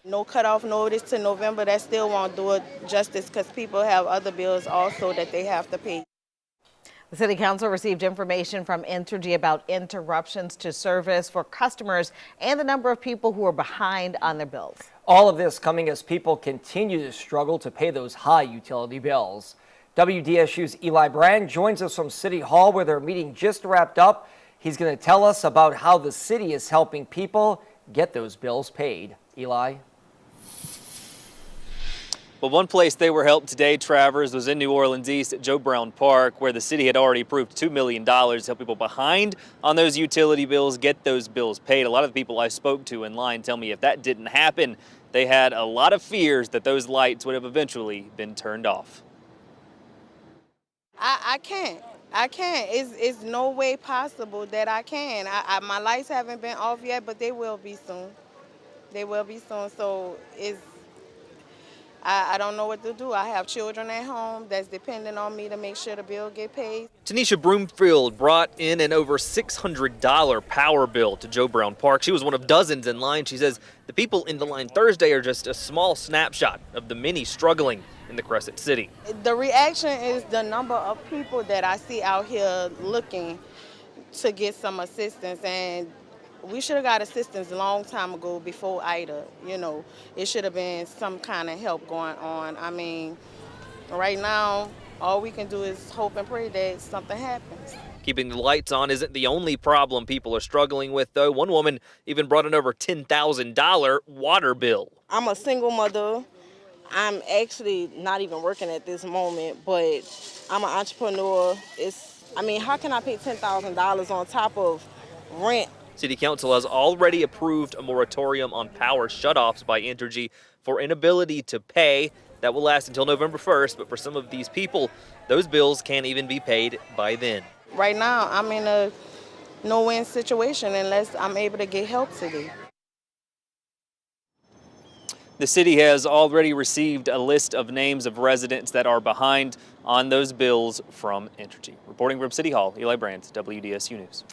No cutoff notice to November, that still won't do it justice because people have other bills also that they have to pay. The City Council received information from Entergy about interruptions to service for customers and the number of people who are behind on their bills. All of this coming as people continue to struggle to pay those high utility bills. WDSU's Eli Brand joins us from City Hall where their meeting just wrapped up. He's going to tell us about how the city is helping people get those bills paid. Eli? But one place they were helped today, Travers, was in New Orleans East at Joe Brown Park, where the city had already approved $2 million to help people behind on those utility bills get those bills paid. A lot of the people I spoke to in line tell me if that didn't happen, they had a lot of fears that those lights would have eventually been turned off. I can't. It's no way possible that I can. My lights haven't been off yet, but they will be soon. They will be soon. So I don't know what to do. I have children at home that's depending on me to make sure the bill get paid. Tanisha Broomfield brought in an over $600 power bill to Joe Brown Park. She was one of dozens in line. She says the people in the line Thursday are just a small snapshot of the many struggling in the Crescent City. The reaction is the number of people that I see out here looking to get some assistance, and we should have got assistance a long time ago before Ida. You know, it should have been some kind of help going on. I mean, right now, all we can do is hope and pray that something happens. Keeping the lights on isn't the only problem people are struggling with, though. One woman even brought an over $10,000 water bill. I'm a single mother. I'm actually not even working at this moment, but I'm an entrepreneur. How can I pay $10,000 on top of rent? City Council has already approved a moratorium on power shutoffs by Entergy for inability to pay. That will last until November 1st, but for some of these people, those bills can't even be paid by then. Right now, I'm in a no-win situation unless I'm able to get help today. The city has already received a list of names of residents that are behind on those bills from Entergy. Reporting from City Hall, Eli Brands, WDSU News.